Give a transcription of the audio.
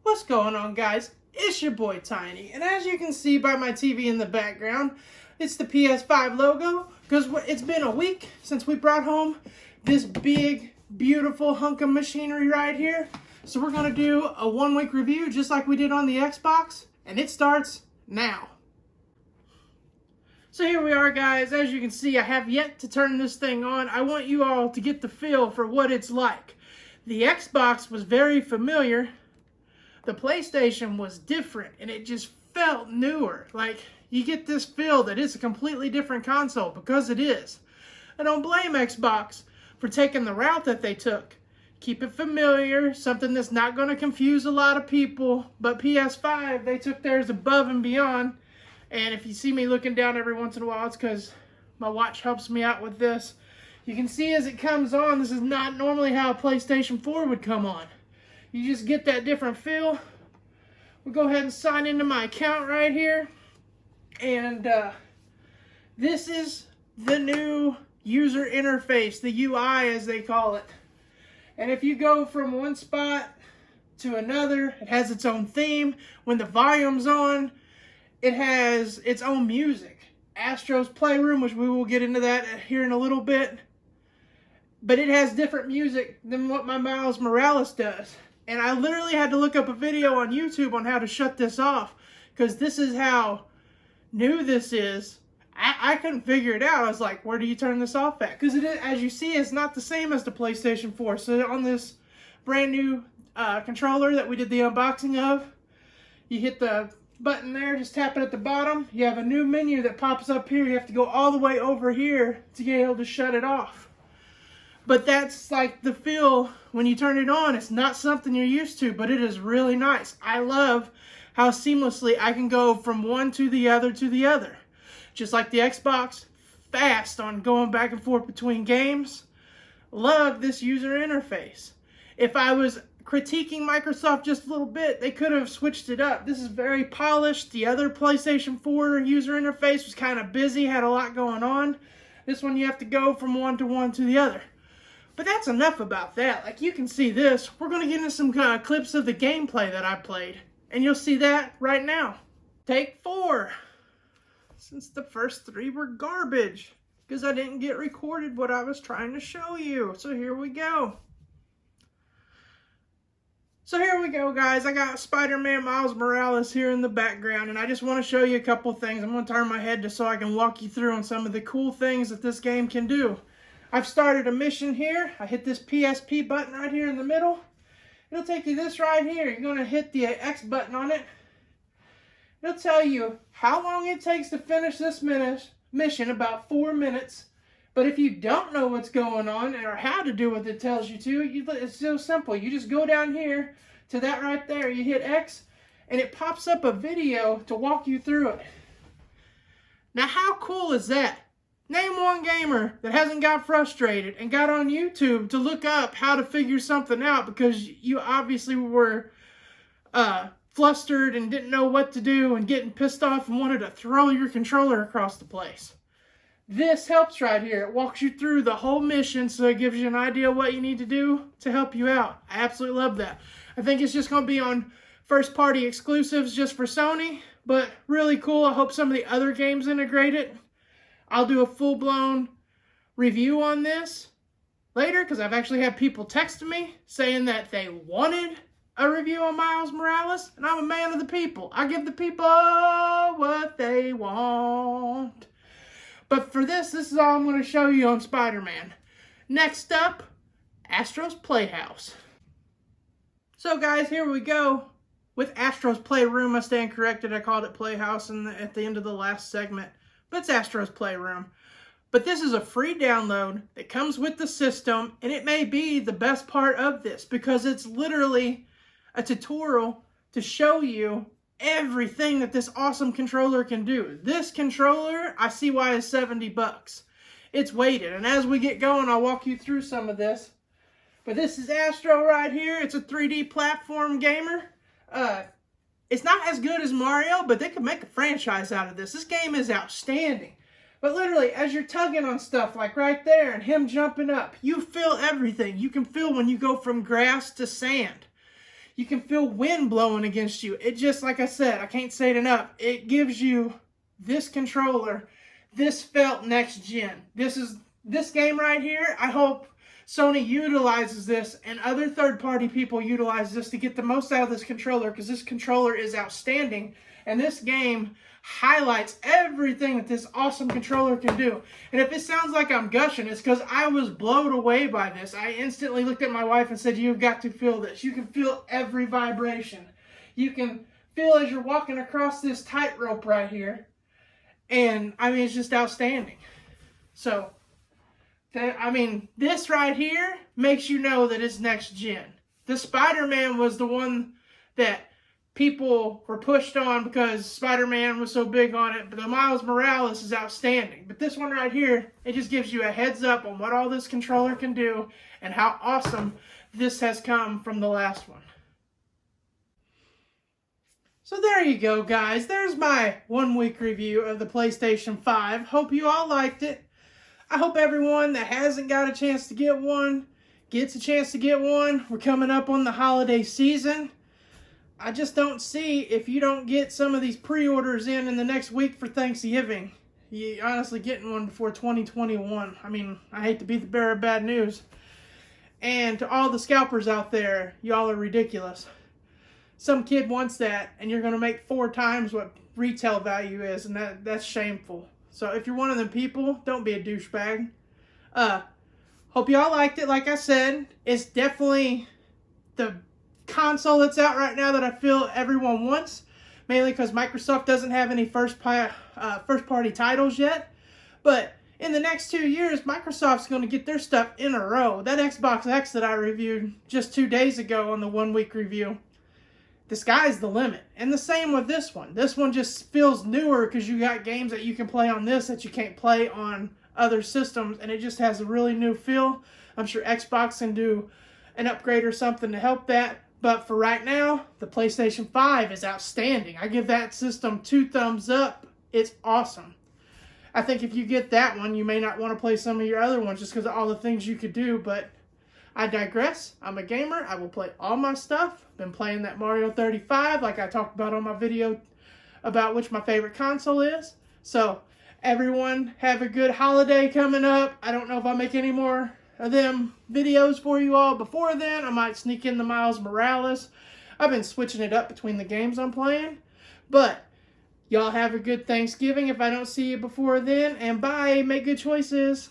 What's going on, guys? It's your boy Tiny, and as you can see by my TV in the background, it's the PS5 logo, because it's been a week since we brought home this big, beautiful hunk of machinery right here. So we're going to do a 1-week review just like we did on the Xbox, and it starts now. So here we are, guys. As you can see, I have yet to turn this thing on. I want you all to get the feel for what it's like. The Xbox was very familiar. The PlayStation was different, and it just felt newer. Like, you get this feel that it's a completely different console, because it is. I don't blame Xbox for taking the route that they took. Keep it familiar, something that's not going to confuse a lot of people. But PS5, they took theirs above and beyond. And if you see me looking down every once in a while, it's because my watch helps me out with this. You can see as it comes on, this is not normally how a PlayStation 4 would come on. You just get that different feel. We'll go ahead and sign into my account right here. And this is the new user interface, the UI as they call it. And if you go from one spot to another, it has its own theme. When the volume's on, it has its own music. Astros Playroom, which we will get into that here in a little bit. But it has different music than what my Miles Morales does. And I literally had to look up a video on YouTube on how to shut this off, because this is how new this is. I couldn't figure it out. I was like, where do you turn this off at? Because it is, as you see, it's not the same as the PlayStation 4. So on this brand new controller that we did the unboxing of, you hit the button there, just tap it at the bottom. You have a new menu that pops up here. You have to go all the way over here to be able to shut it off. But that's like the feel when you turn it on. It's not something you're used to, but it is really nice. I love how seamlessly I can go from one to the other to the other. Just like the Xbox, fast on going back and forth between games. Love this user interface. If I was critiquing Microsoft just a little bit, they could have switched it up. This is very polished. The other PlayStation 4 user interface was kind of busy, had a lot going on. This one you have to go from one to the other. But that's enough about that. Like, you can see this. We're going to get into some clips of the gameplay that I played. And you'll see that right now. Take 4. Since the first 3 were garbage. Because I didn't get recorded what I was trying to show you. So here we go. So here we go, guys. I got Spiderman Miles Morales here in the background. And I just want to show you a couple things. I'm going to turn my head just so I can walk you through on some of the cool things that this game can do. I've started a mission here. I hit this PSP button right here in the middle. It'll take you this right here. You're going to hit the X button on it. It'll tell you how long it takes to finish this mission, about 4 minutes. But if you don't know what's going on or how to do what it tells you to, it's so simple. You just go down here to that right there. You hit X, and it pops up a video to walk you through it. Now, how cool is that? Name one gamer that hasn't got frustrated and got on YouTube to look up how to figure something out because you obviously were flustered and didn't know what to do and getting pissed off and wanted to throw your controller across the place. This helps right here. It walks you through the whole mission, so it gives you an idea of what you need to do to help you out. I absolutely love that. I think it's just going to be on first-party exclusives just for Sony, but really cool. I hope some of the other games integrate it. I'll do a full-blown review on this later, because I've actually had people text me saying that they wanted a review on Miles Morales, and I'm a man of the people. I give the people what they want. But for this is all I'm going to show you on Spider-Man. Next up, Astros Playhouse. So guys, here we go with Astros Playroom. I stand corrected. I called it Playhouse at the end of the last segment. But it's Astros Playroom. But this is a free download that comes with the system, and it may be the best part of this because it's literally a tutorial to show you everything that this awesome controller can do. This controller, I see why it's $70. It's weighted, and as we get going, I'll walk you through some of this. But this is Astro right here. It's a 3D platform gamer. It's not as good as Mario, but they could make a franchise out of this. This game is outstanding. But literally, as you're tugging on stuff, like right there, and him jumping up, you feel everything. You can feel when you go from grass to sand. You can feel wind blowing against you. It just, like I said, I can't say it enough. It gives you this controller, this felt next gen. This game right here, I hope Sony utilizes this and other third-party people utilize this to get the most out of this controller, because this controller is outstanding. And this game highlights everything that this awesome controller can do. And if it sounds like I'm gushing, it's because I was blown away by this. I instantly looked at my wife and said, "You've got to feel this." You can feel every vibration. You can feel as you're walking across this tightrope right here. And, I mean, it's just outstanding. So, I mean, this right here makes you know that it's next gen. The Spiderman was the one that people were pushed on because Spiderman was so big on it, but the Miles Morales is outstanding. But this one right here, it just gives you a heads up on what all this controller can do and how awesome this has come from the last one. So there you go, guys. There's my 1 week review of the PlayStation 5. Hope you all liked it. I hope everyone that hasn't got a chance to get one gets a chance to get one. We're coming up on the holiday season. I just don't see, if you don't get some of these pre-orders in the next week for Thanksgiving, you honestly getting one before 2021. I mean, I hate to be the bearer of bad news. And to all the scalpers out there, y'all are ridiculous. Some kid wants that, and you're going to make 4 times what retail value is, and that's shameful. So if you're one of them people, don't be a douchebag. Hope y'all liked it. Like I said, it's definitely the console that's out right now that I feel everyone wants. Mainly because Microsoft doesn't have any first-party titles yet. But in the next 2 years, Microsoft's going to get their stuff in a row. That Xbox X that I reviewed just 2 days ago on the 1 week review, the sky's the limit. And the same with this one. This one just feels newer because you got games that you can play on this that you can't play on other systems, and it just has a really new feel. I'm sure Xbox can do an upgrade or something to help that. But for right now, the PlayStation 5 is outstanding. I give that system 2 thumbs up. It's awesome. I think if you get that one, you may not want to play some of your other ones just because of all the things you could do, but I digress. I'm a gamer. I will play all my stuff. Been playing that Mario 35 like I talked about on my video about which my favorite console is. So everyone have a good holiday coming up. I don't know if I'll make any more of them videos for you all before then. I might sneak in the Miles Morales. I've been switching it up between the games I'm playing. But y'all have a good Thanksgiving if I don't see you before then. And bye. Make good choices.